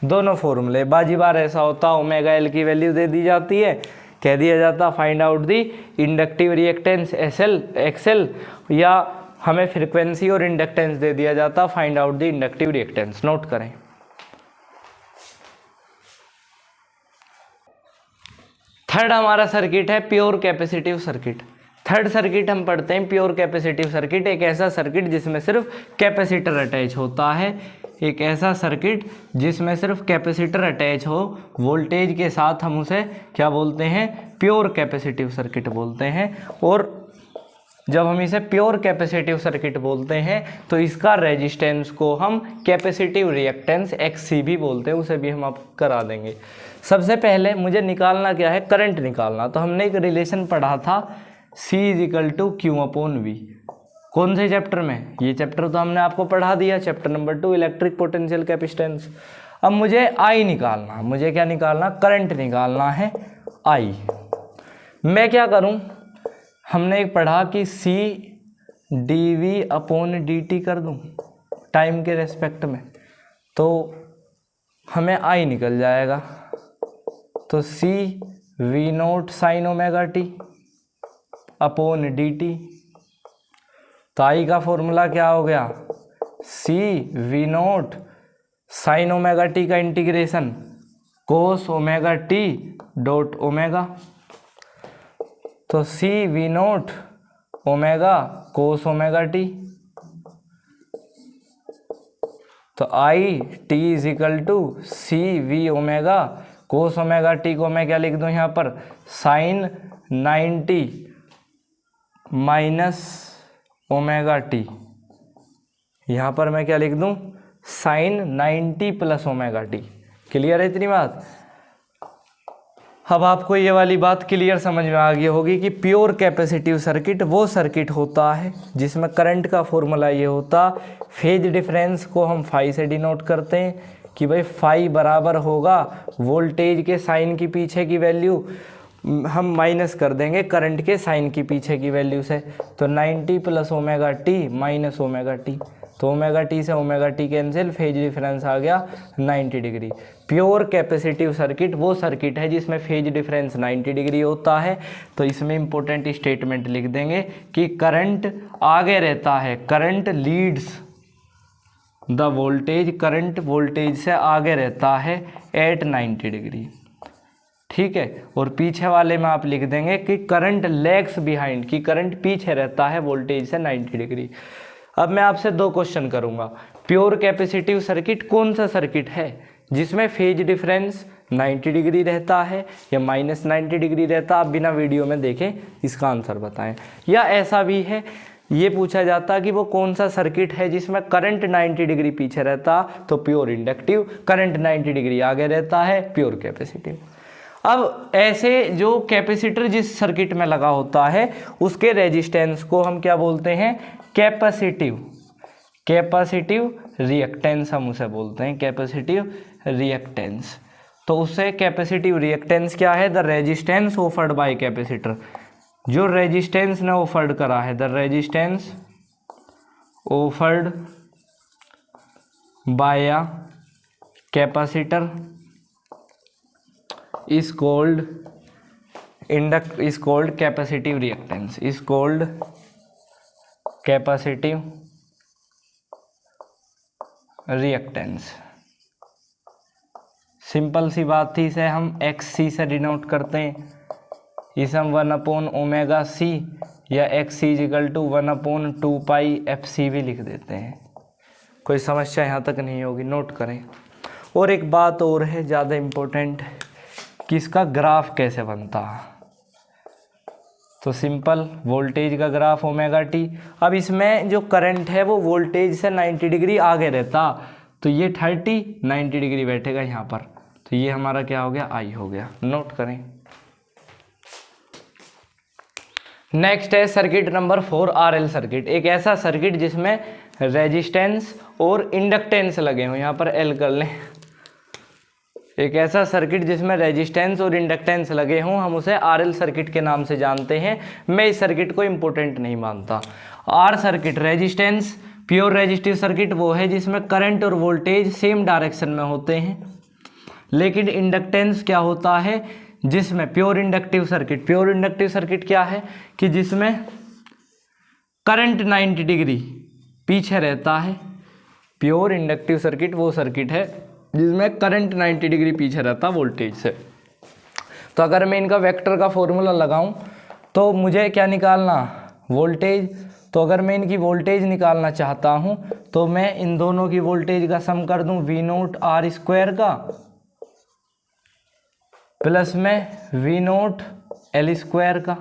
दोनों फॉर्मूले बाजी बार ऐसा होता, ओमेगा एल की वैल्यू दे दी जाती है, कह दिया जाता find out the inductive reactance XL, या हमें फ्रीक्वेंसी और इंडक्टेंस दे दिया जाता find out the inductive reactance. Note करें। थर्ड हमारा सर्किट है pure capacitive circuit. Third circuit हम पढ़ते हैं प्योर कैपेसिटिव सर्किट, एक ऐसा सर्किट जिसमें सिर्फ कैपेसिटर अटैच होता है, एक ऐसा सर्किट जिसमें सिर्फ कैपेसिटर अटैच हो वोल्टेज के साथ, हम उसे क्या बोलते हैं, प्योर कैपेसिटिव सर्किट बोलते हैं। और जब हम इसे प्योर कैपेसिटिव सर्किट बोलते हैं तो इसका रेजिस्टेंस को हम कैपेसिटिव रिएक्टेंस XC भी बोलते हैं, उसे भी हम आप करा देंगे। सबसे पहले मुझे निकालना क्या है, करंट निकालना। तो हमने एक रिलेशन पढ़ा था C = Q/V। कौन से चैप्टर में? ये चैप्टर तो हमने आपको पढ़ा दिया, chapter number 2 electric potential capacitance. अब मुझे I निकालना, मुझे क्या निकालना, करंट निकालना है I। मैं क्या करूं, हमने एक पढ़ा कि C dV/dt कर दूं टाइम के रेस्पेक्ट में, तो हमें I निकल जाएगा। तो C V0 sin ωt/dt। तो I का फॉर्मूला क्या हो गया, C V0 sin ωt का इंटीग्रेशन cos ωt.ω। तो C V0 omega cos ωt। तो I t = C V omega cos ωt को मैं क्या लिख दूं यहाँ पर, sin 90 - ωt। यहाँ पर मैं क्या लिख दूं, sin 90 + ωt। क्लियर है इतनी बात? अब आपको ये वाली बात क्लियर समझ में आ गई होगी कि प्योर कैपेसिटिव सर्किट वो सर्किट होता है जिसमें करंट का फॉर्मूला ये होता, फेज डिफरेंस को हम फाई से डिनोट करते हैं कि भाई फाई बराबर होगा वोल्टेज के साइन की पीछे की वैल्यू हम माइनस कर देंगे करंट के साइन की पीछे की वैल्यू से। तो 90 + ωt - ωt, तो ωt से ωt कैंसिल, फेज डिफरेंस आ गया 90 डिग्री। प्योर कैपेसिटिव सर्किट वो सर्किट है जिसमें फेज डिफरेंस 90 डिग्री होता है। तो इसमें इंपॉर्टेंट स्टेटमेंट लिख देंगे कि करंट आगे रहता है, current leads the voltage, current voltage से आगे रहता है एट 90 डिग्री। ठीक है, और पीछे वाले में आप लिख देंगे कि करंट लैग्स बिहाइंड, कि करंट पीछे रहता है वोल्टेज से 90 डिग्री। अब मैं आपसे दो क्वेश्चन करूंगा। प्योर कैपेसिटिव सर्किट कौन सा सर्किट है जिसमें फेज डिफरेंस 90 डिग्री रहता है या -90 डिग्री रहता? आप बिना वीडियो में देखें इसका आंसर बताएं। या ऐसा भी है, ये पूछा जाता कि वो कौन सा सर्किट है जिसमें करंट 90 डिग्री पीछे रहता, तो प्योर इंडक्टिव, करंट 90 डिग्री आगे रहता है प्योर कैपेसिटिव। अब ऐसे जो कैपेसिटर जिस सर्किट में लगा होता है उसके रेजिस्टेंस को हम क्या बोलते हैं, कैपेसिटिव, कैपेसिटिव रिएक्टेंस हम उसे बोलते हैं, कैपेसिटिव रिएक्टेंस। तो उससे कैपेसिटिव रिएक्टेंस क्या है, the resistance offered by capacitor, जो रेजिस्टेंस ने ऑफर्ड करा है, the resistance offered by capacitor is called capacitive reactance, is called capacitive reactance। Simple सी बात थी, इसे हम XC से डिनोट करते हैं, इसे हम 1/ωc या XC = 1/2πfc भी लिख देते हैं। कोई समस्या यहाँ तक नहीं होगी, नोट करें। और एक बात और है ज़्यादा इम्पोर्टेंट, कि इसका ग्राफ कैसे बनता। तो सिंपल, वोल्टेज का ग्राफ ωt। अब इसमें जो करंट है वो वोल्टेज से 90 डिग्री आगे रहता, तो ये 90 डिग्री बैठेगा यहाँ पर, तो ये हमारा क्या हो गया, I हो गया। नोट करें। नेक्स्ट है सर्किट नंबर 4, RL सर्किट। एक ऐसा सर्किट जिसमें रेजिस्टेंस और इंडक्टेंस लगे हों, यहाँ पर L कर लें। एक ऐसा सर्किट जिसमें रेजिस्टेंस और इंडक्टेंस लगे हों, हम उसे RL सर्किट के नाम से जानते हैं। मैं इस सर्किट को इंपॉर्टेंट नहीं मानता। R circuit, resistance, pure resistive circuit वो है जिसमें करंट और वोल्टेज सेम डायरेक्शन में होते हैं। लेकिन इंडक्टेंस क्या होता है, जिसमें प्योर इंडक्टिव सर्किट क्या है कि जिसमें करंट 90 डिग्री पीछे रहता है। प्योर इंडक्टिव सर्किट वो सर्किट है जिसमें करंट 90 डिग्री पीछे रहता वोल्टेज से। तो अगर मैं इनका वेक्टर का फॉर्मूला लगाऊं तो मुझे क्या निकालना, वोल्टेज। तो अगर मैं इनकी वोल्टेज निकालना चाहता हूं तो मैं इन दोनों की वोल्टेज का सम कर दूं V0 R स्क्वायर का प्लस में V0 L स्क्वायर का।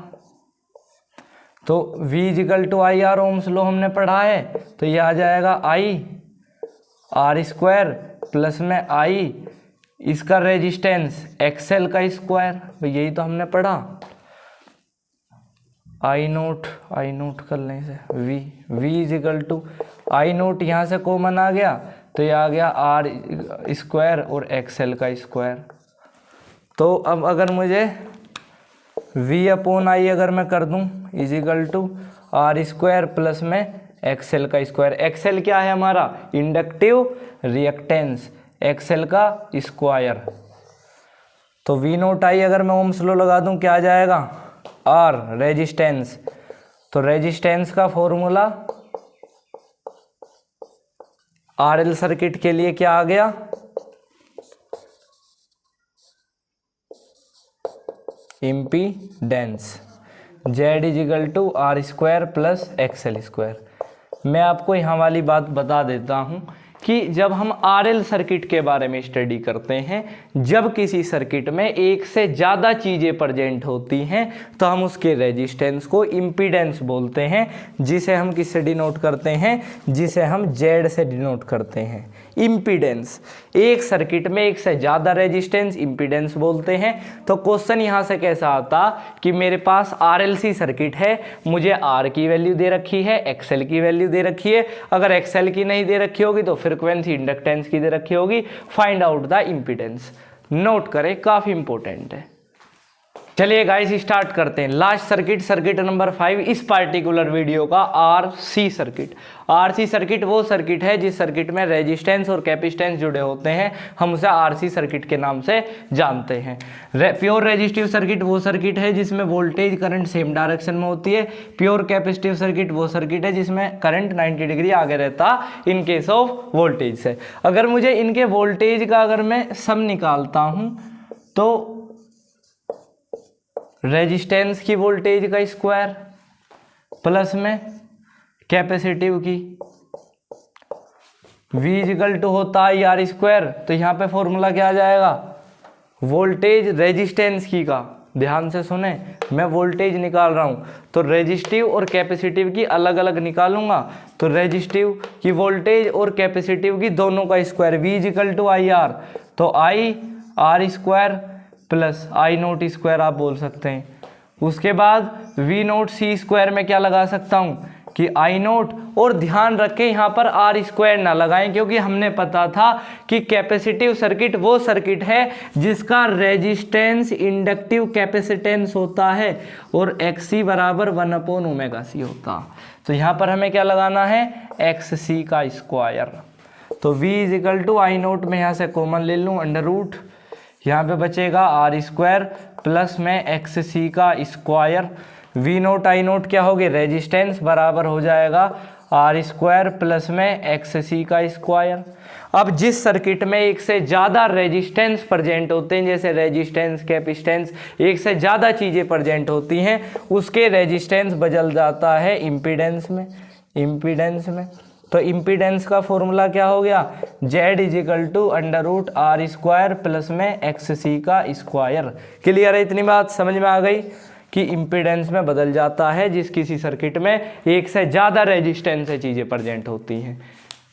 तो V equal to I R ohms लो हमने पढ़ा है, तो ये आ जाएगा I R स्क्वायर प्लस में I इसका रेजिस्टेंस XL का स्क्वायर, यही तो हमने पढ़ा। आई नोट कर लें इसे, V equal to I naught यहाँ से कॉमन आ गया तो ये आ गया R स्क्वायर और XL का स्क्वायर। तो अब अगर मुझे V अपॉन आई अगर मैं कर दूं is equal to R square plus में XL का स्क्वायर। XL क्या है हमारा, इंडक्टिव रिएक्टेंस, XL का स्क्वायर। तो V0 आई अगर मैं ओम्स लॉ लगा दूं क्या आ जाएगा, R रेजिस्टेंस। तो रेजिस्टेंस का फॉर्मूला RL सर्किट के लिए क्या आ गया, impedance Z is equal to R square plus XL square. मैं आपको यहाँ वाली बात बता देता हूँ कि जब हम RL सर्किट के बारे में स्टडी करते हैं, जब किसी सर्किट में एक से ज़्यादा चीज़ें प्रेजेंट होती हैं तो हम उसके रेजिस्टेंस को इम्पीडेंस बोलते हैं, जिसे हम किससे डिनोट करते हैं, जिसे हम Z से डिनोट करते हैं, इम्पीडेंस। एक सर्किट में एक से ज़्यादा रेजिस्टेंस इम्पीडेंस बोलते हैं। तो क्वेश्चन यहाँ से कैसा आता कि मेरे पास RLC सर्किट है, मुझे R की वैल्यू दे रखी है, XL की वैल्यू दे रखी है। अगर XL की नहीं दे रखी होगी तो फ्रीक्वेंसी इंडक्टेंस की दे रखी होगी, find out the impedance. Note करें, काफ़ी इंपॉर्टेंट है। चलिए गाइस स्टार्ट करते हैं। लास्ट सर्किट नंबर 5 इस पार्टिकुलर वीडियो का RC सर्किट। RC सर्किट वो सर्किट है जिस सर्किट में रेजिस्टेंस और कैपेसिटेंस जुड़े होते हैं, हम उसे RC सर्किट के नाम से जानते हैं। प्योर रेजिस्टिव सर्किट वो सर्किट है जिसमें वोल्टेज करंट सेम डायरेक्शन में होती है। प्योर कैपेसिटिव सर्किट वो सर्किट है जिसमें करंट 90 डिग्री आगे रहता इन केस ऑफ वोल्टेज से। अगर मुझे इनके वोल्टेज का अगर मैं सम निकालता हूं तो रेजिस्टेंस की वोल्टेज का स्क्वायर प्लस में कैपेसिटिव की, V इक्वल टू होता है R स्क्वायर। तो यहाँ पे फॉर्मूला क्या आ जाएगा, वोल्टेज रेजिस्टेंस की का। ध्यान से सुने, मैं वोल्टेज निकाल रहा हूँ तो रेजिस्टिव और कैपेसिटिव की अलग अलग निकालूंगा। तो रेजिस्टिव की वोल्टेज और कैपेसिटिव की दोनों का square, V equal to IR। तो I R square plus I naught square आप बोल सकते हैं। उसके बाद V0 C स्क्वायर में क्या लगा सकता हूँ कि आई नोट, और ध्यान रखें यहाँ पर R स्क्वायर ना लगाएं क्योंकि हमने पता था कि कैपेसिटिव सर्किट वो सर्किट है जिसका रेजिस्टेंस इंडक्टिव कैपेसिटेंस होता है और XC बराबर 1/ωc होता। तो यहाँ पर हमें क्या लगाना है, XC का स्क्वायर। तो V is equal to I naught में यहाँ से कॉमन ले लूँ, अंडर रूट, यहाँ पे बचेगा R स्क्वायर प्लस में XC का स्क्वायर। V0 आई नोट क्या होगी, रेजिस्टेंस बराबर हो जाएगा R स्क्वायर प्लस में XC का स्क्वायर। अब जिस सर्किट में एक से ज़्यादा रेजिस्टेंस प्रेजेंट होते हैं, जैसे रेजिस्टेंस कैपेसिटेंस, एक से ज़्यादा चीज़ें प्रेजेंट होती हैं, उसके रेजिस्टेंस बदल जाता है इम्पीडेंस में। तो इम्पीडेंस का फॉर्मूला क्या हो गया, Z is equal to under root R square plus में XC का स्क्वायर। क्लियर है, इतनी बात समझ में आ गई कि इम्पीडेंस में बदल जाता है जिस किसी सर्किट में एक से ज़्यादा रेजिस्टेंस से चीज़ें प्रेजेंट होती हैं।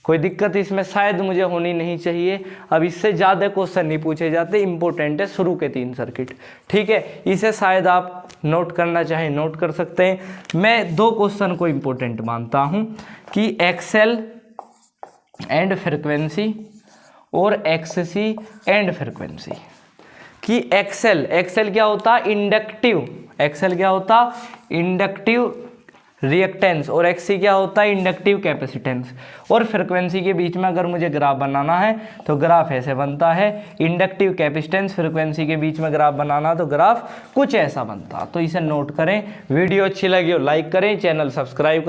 कोई दिक्कत इसमें शायद मुझे होनी नहीं चाहिए। अब इससे ज़्यादा क्वेश्चन नहीं पूछे जाते, इंपॉर्टेंट है शुरू के 3 सर्किट, ठीक है। इसे शायद आप नोट करना चाहें नोट कर सकते हैं। मैं 2 क्वेश्चन को इंपॉर्टेंट मानता हूं कि XL एंड फ्रिक्वेंसी और XC एंड फ्रिक्वेंसी। कि XL क्या होता, इंडक्टिव, XL क्या होता, इंडक्टिव रिएक्टेंस, और XC क्या होता है, इंडक्टिव कैपेसिटेंस। और फ्रिक्वेंसी के बीच में अगर मुझे ग्राफ बनाना है तो ग्राफ ऐसे बनता है, इंडक्टिव कैपेसिटेंस फ्रिक्वेंसी के बीच में ग्राफ बनाना तो ग्राफ कुछ ऐसा बनता। तो इसे नोट करें। वीडियो अच्छी लगी हो लाइक करें, चैनल सब्सक्राइब करें।